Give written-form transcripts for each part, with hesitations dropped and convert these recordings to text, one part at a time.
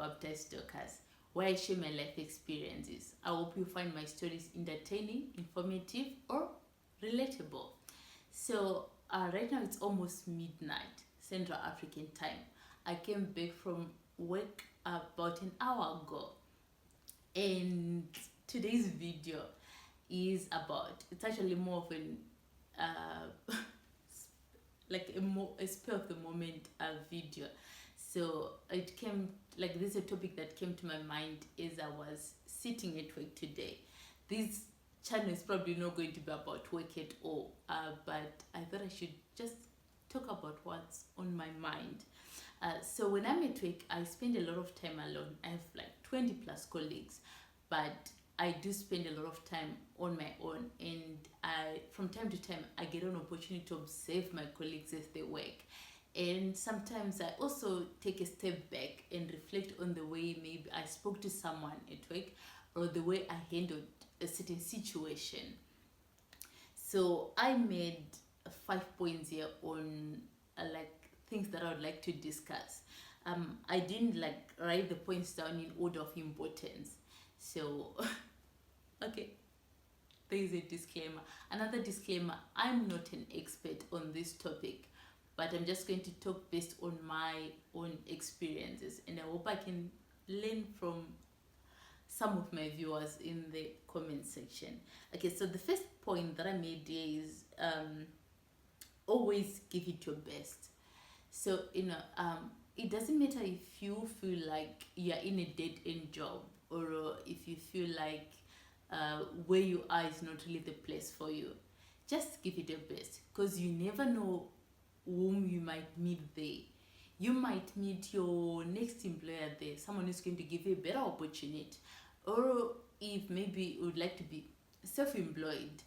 baptized Dorcas, where I share my life experiences. I hope you find my stories entertaining, informative, or relatable. So, right now it's almost midnight, Central African time. I came back from work about an hour ago, and today's video is about, it's actually more of an like a spur of the moment video. So it came, like, this is a topic that came to my mind as I was sitting at work today. This channel is probably not going to be about work at all, but I thought I should just talk about what's on my mind. So when I'm at work, I spend a lot of time alone. I have like 20 plus colleagues, but I do spend a lot of time on my own, and from time to time, I get an opportunity to observe my colleagues as they work. And sometimes I also take a step back and reflect on the way maybe I spoke to someone at work, or the way I handled a certain situation. So I made 5 points here on like things that I would like to discuss. I didn't like write the points down in order of importance. So, okay, there is a disclaimer. Another disclaimer: I'm not an expert on this topic, but I'm just going to talk based on my own experiences, and I hope I can learn from some of my viewers in the comment section. Okay, so the first point that I made here is always give it your best. So, it doesn't matter if you feel like you're in a dead end job, or if you feel like where you are is not really the place for you. Just give it your best, because you never know whom you might meet there. You might meet your next employer there, someone who's going to give you a better opportunity. Or if maybe you would like to be self-employed,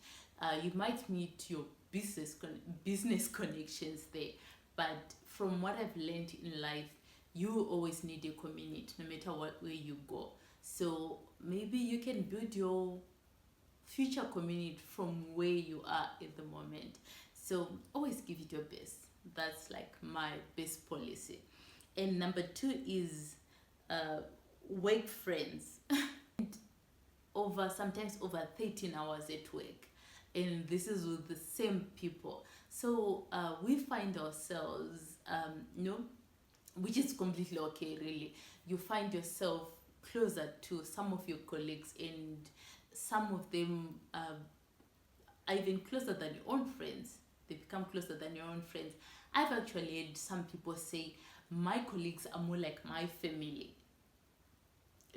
you might meet your business connections there. But from what I've learned in life, you always need a community no matter what way you go. So maybe you can build your future community from where you are at the moment. So always give it your best. That's like my best policy. And number 2 is work friends. Sometimes over 13 hours at work, and this is with the same people. So we find ourselves, which is completely okay, really. You find yourself closer to some of your colleagues, and some of them are even closer than your own friends. They become closer than your own friends. I've actually heard some people say, my colleagues are more like my family.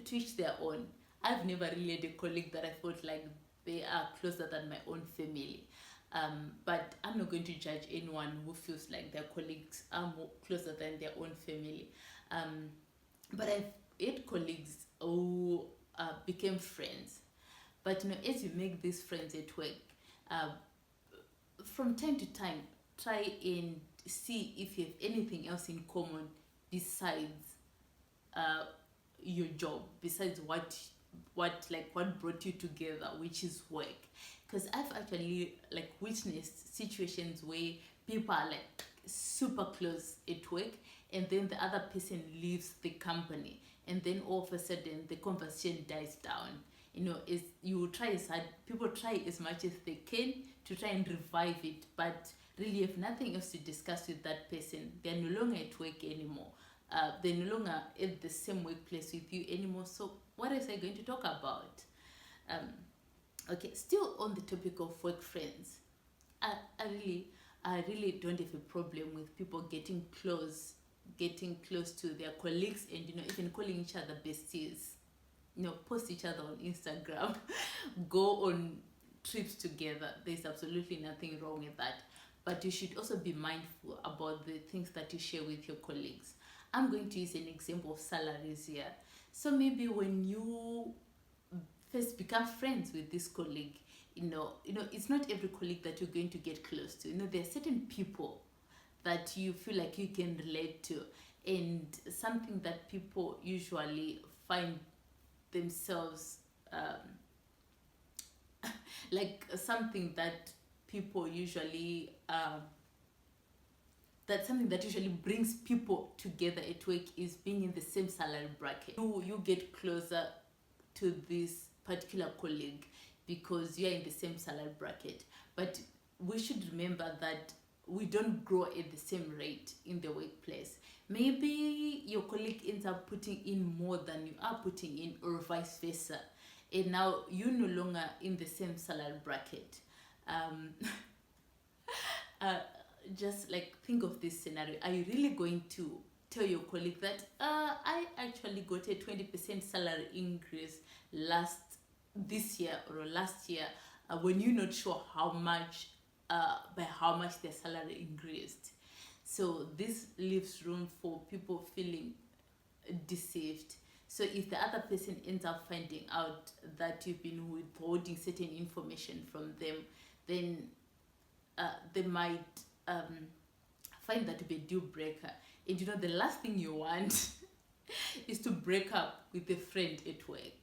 To each their own. I've never really had a colleague that I felt like they are closer than my own family. But I'm not going to judge anyone who feels like their colleagues are more closer than their own family. But I've had colleagues who became friends. But as you make these friends at work, from time to time, try and see if you have anything else in common besides your job, besides what brought you together, which is work. Because I've actually like witnessed situations where people are like super close at work, and then the other person leaves the company, and then all of a sudden the conversation dies down. Is people try as much as they can to try and revive it, but really you have nothing else to discuss with that person. They're no longer at work anymore. They're no longer at the same workplace with you anymore. So what else are you going to talk about? Okay, still on the topic of work friends, I really don't have a problem with people getting close to their colleagues, and even calling each other besties. Post each other on Instagram, go on trips together. There's absolutely nothing wrong with that. But you should also be mindful about the things that you share with your colleagues. I'm going to use an example of salaries here. So maybe when you first become friends with this colleague, it's not every colleague that you're going to get close to. There are certain people that you feel like you can relate to, and something that people usually find themselves like something that people usually that something that usually brings people together at work is being in the same salary bracket. You get closer to this particular colleague because you're in the same salary bracket. But we should remember that we don't grow at the same rate in the workplace. Maybe your colleague ends up putting in more than you are putting in, or vice versa. And now you're no longer in the same salary bracket. Just like think of this scenario. Are you really going to tell your colleague that I actually got a 20% salary increase this year or last year, when you're not sure how much by how much their salary increased? So this leaves room for people feeling deceived. So if the other person ends up finding out that you've been withholding certain information from them, then they might find that to be a deal breaker. And the last thing you want is to break up with a friend at work.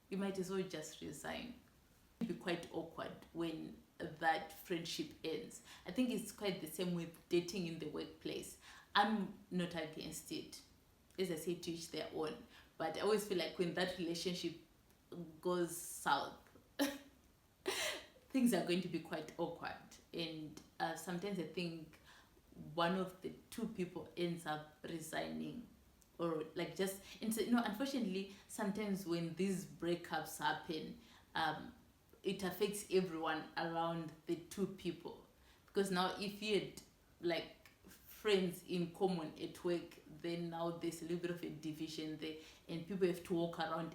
You might as well just resign. It will be quite awkward when that friendship ends. I think it's quite the same with dating in the workplace. I'm not against it. As I say, to each their own. But I always feel like when that relationship goes south, things are going to be quite awkward. And sometimes I think one of the two people ends up resigning, or like just, and so, unfortunately, sometimes when these breakups happen, it affects everyone around the two people. Because now if you had like friends in common at work, then now there's a little bit of a division there, and people have to walk around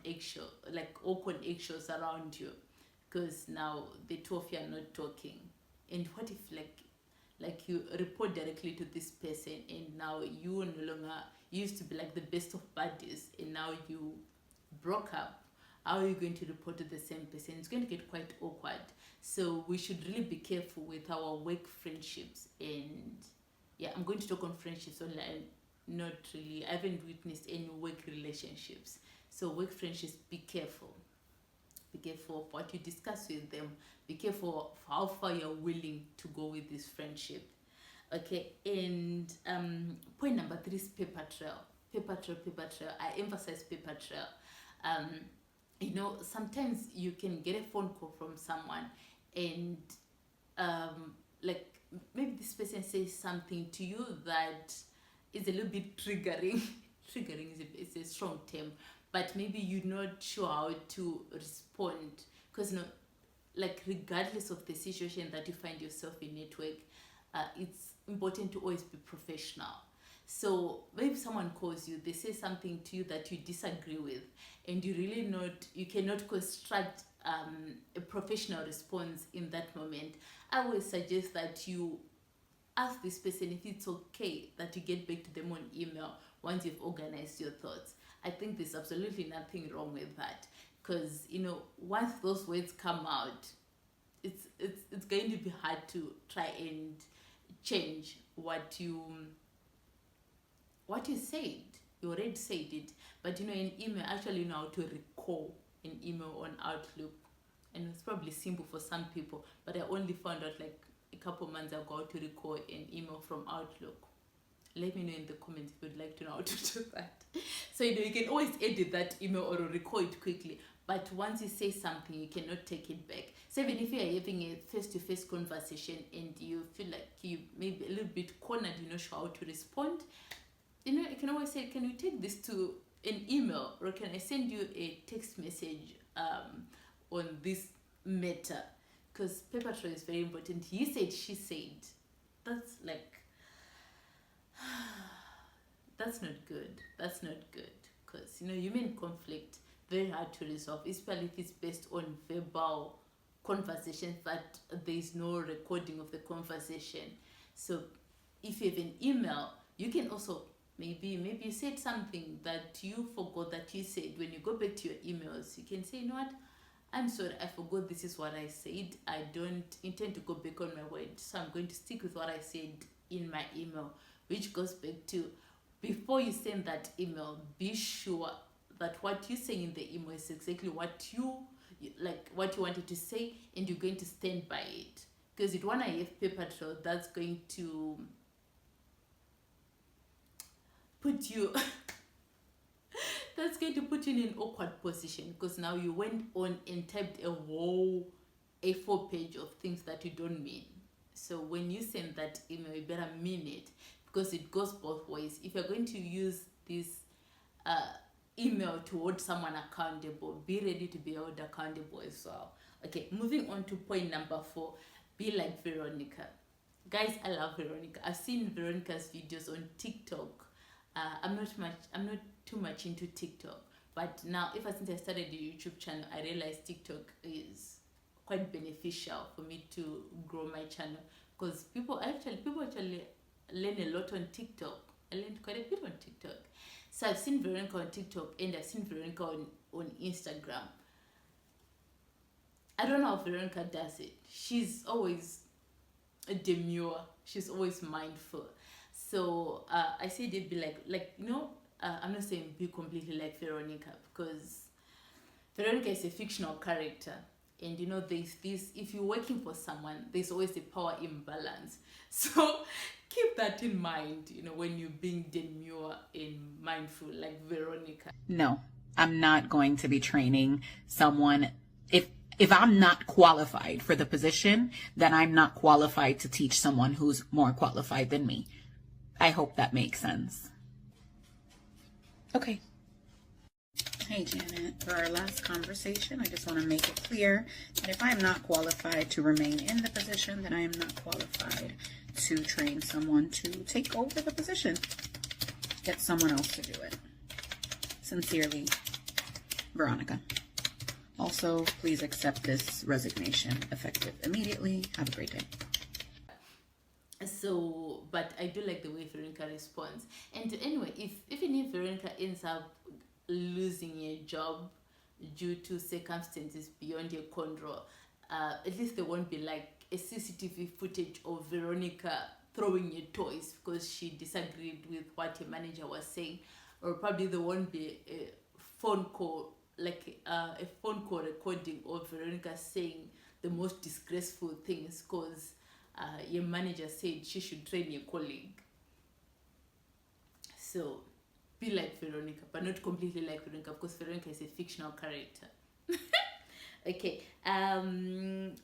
awkward eggshells around you, because now the two of you are not talking. And what if like you report directly to this person, and now you no longer, you used to be like the best of buddies, and now you broke up? How are you going to report to the same person? It's going to get quite awkward. So we should really be careful with our work friendships. And yeah, I'm going to talk on friendships only. I haven't witnessed any work relationships. So work friendships, be careful. Be careful of what you discuss with them. Be careful of how far you're willing to go with this friendship. Okay, and point number 3 is paper trail. Paper trail. I emphasize paper trail. Sometimes you can get a phone call from someone, and like maybe this person says something to you that is a little bit triggering. Triggering is a strong term, but maybe you're not sure how to respond, because like regardless of the situation that you find yourself in network, it's important to always be professional. So maybe someone calls you, they say something to you that you disagree with, and you cannot construct a professional response in that moment. I always suggest that you ask this person if it's okay that you get back to them on email once you've organized your thoughts. I think there's absolutely nothing wrong with that, because once those words come out, it's going to be hard to try and change what you said. You already said it, but in email, actually you know how to recall an email on Outlook, and it's probably simple for some people, but I only found out like a couple months ago how to recall an email from Outlook. Let me know in the comments if you'd like to know how to do that. So you can always edit that email or recall it quickly, but once you say something, you cannot take it back. So even if you are having a face-to-face conversation and you feel like you may be a little bit cornered, you're not sure how to respond, you can always say, can we take this to an email, or can I send you a text message on this matter? Because paper trail is very important. He said, she said. That's like, that's not good. That's not good. Because, human conflict, very hard to resolve, especially if it's based on verbal conversations that there is no recording of the conversation. So if you have an email, you can also, maybe you said something that you forgot that you said. When you go back to your emails, you can say, you know what, I'm sorry, I forgot this is what I said. I don't intend to go back on my word, so I'm going to stick with what I said in my email. Which goes back to, before you send that email, be sure that what you say in the email is exactly what you wanted to say, and you're going to stand by it. Because you don't want to have paper trail that's going to put you that's going to put you in an awkward position, because now you went on and typed a whole A4 page of things that you don't mean. So when you send that email, you better mean it, because it goes both ways. If you're going to use this uh, email to hold someone accountable, be ready to be held accountable as well. Okay, moving on to point number 4, be like Veronica. Guys, I love Veronica. I've seen Veronica's videos on TikTok. I'm not too much into TikTok, but now since I started the YouTube channel, I realized TikTok is quite beneficial for me to grow my channel, because people actually learn a lot on TikTok. I learned quite a bit on TikTok. So I've seen Veronica on TikTok, and I've seen Veronica on Instagram. I don't know how Veronica does it. She's always demure. She's always mindful. So I said it'd be I'm not saying be completely like Veronica, because Veronica is a fictional character. And there's this, if you're working for someone, there's always a power imbalance. So keep that in mind, when you're being demure and mindful like Veronica. No, I'm not going to be training someone. If I'm not qualified for the position, then I'm not qualified to teach someone who's more qualified than me. I hope that makes sense. Okay. Hey, Janet, for our last conversation, I just want to make it clear that if I'm not qualified to remain in the position, then I am not qualified to train someone to take over the position. Get someone else to do it. Sincerely, Veronica. Also, please accept this resignation effective immediately. Have a great day. So, but I do like the way Veronica responds. And anyway, even if Veronica ends up losing a job due to circumstances beyond your control, at least there won't be like a CCTV footage of Veronica throwing your toys because she disagreed with what your manager was saying, or probably there won't be a phone call recording of Veronica saying the most disgraceful things because your manager said she should train your colleague. So be like Veronica, but not completely like Veronica, because Veronica is a fictional character. Okay, and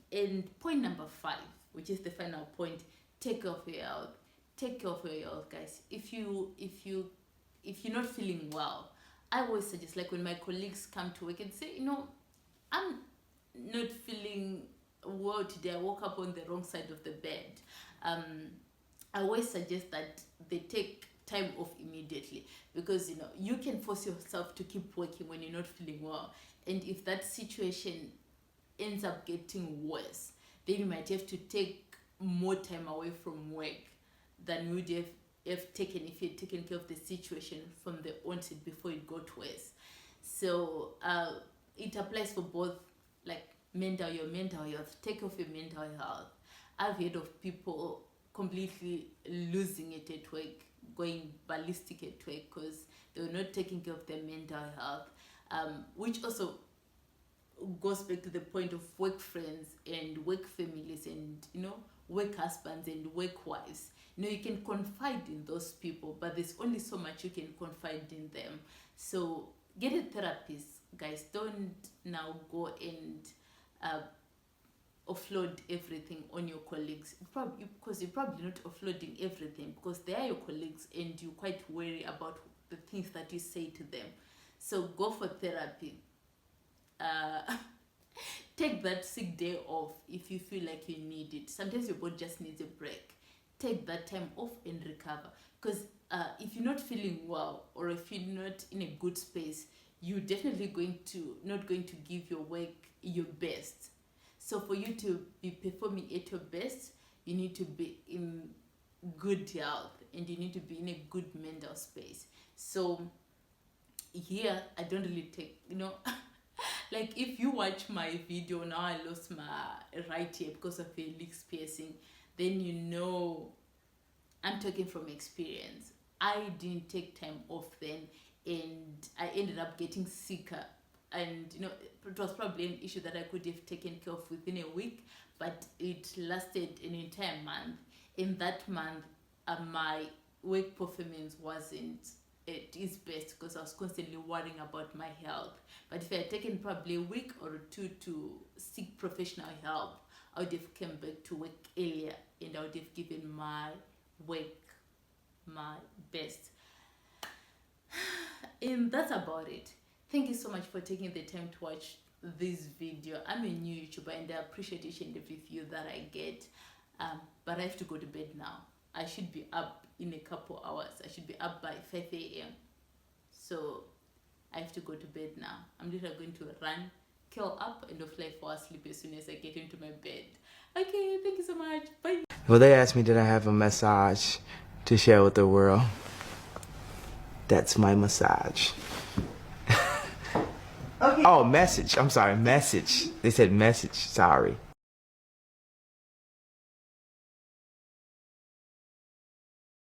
point number 5, which is the final point: take care of your health. Take care of your health, guys. If you're not feeling well, I always suggest, like when my colleagues come to work and say, I'm not feeling well today, I woke up on the wrong side of the bed. I always suggest that they take time off immediately, because you can force yourself to keep working when you're not feeling well, and if that situation ends up getting worse, then you might have to take more time away from work than you would have taken if you had taken care of the situation from the onset before it got worse. So it applies for both, like your mental health. Take care of your mental health. I've heard of people completely losing it at work, going ballistic at work because they were not taking care of their mental health, which also goes back to the point of work friends and work families and work husbands and work wives. You can confide in those people, but there's only so much you can confide in them. So get a therapist, guys. Don't now go and offload everything on your colleagues, because you're probably not offloading everything because they are your colleagues and you're quite worried about the things that you say to them. So go for therapy. Take that sick day off if you feel like you need it. Sometimes your body just needs a break. Take that time off and recover, because if you're not feeling well or if you're not in a good space, you're definitely not going to give your work your best. So for you to be performing at your best, you need to be in good health and you need to be in a good mental space. So here I don't really take, like if you watch my video, now I lost my right ear because of a leaks piercing, then I'm talking from experience. I didn't take time off then and I ended up getting sicker, and it was probably an issue that I could have taken care of within a week, but it lasted an entire month. In that month, my work performance wasn't it is best because I was constantly worrying about my health. But if I had taken probably a week or two to seek professional help, I would have come back to work earlier and I would have given my work my best. And that's about it. Thank you so much for taking the time to watch this video. I'm a new YouTuber and I appreciate each and every view that I get. But I have to go to bed now. I should be up in a couple hours. I should be up by 5 a.m. So I have to go to bed now. I'm literally going to run, curl up, and hopefully fall asleep as soon as I get into my bed. Okay, thank you so much. Bye. Well, they asked me, did I have a message to share with the world? That's my massage. Okay. Oh, message. I'm sorry, message. They said message. Sorry.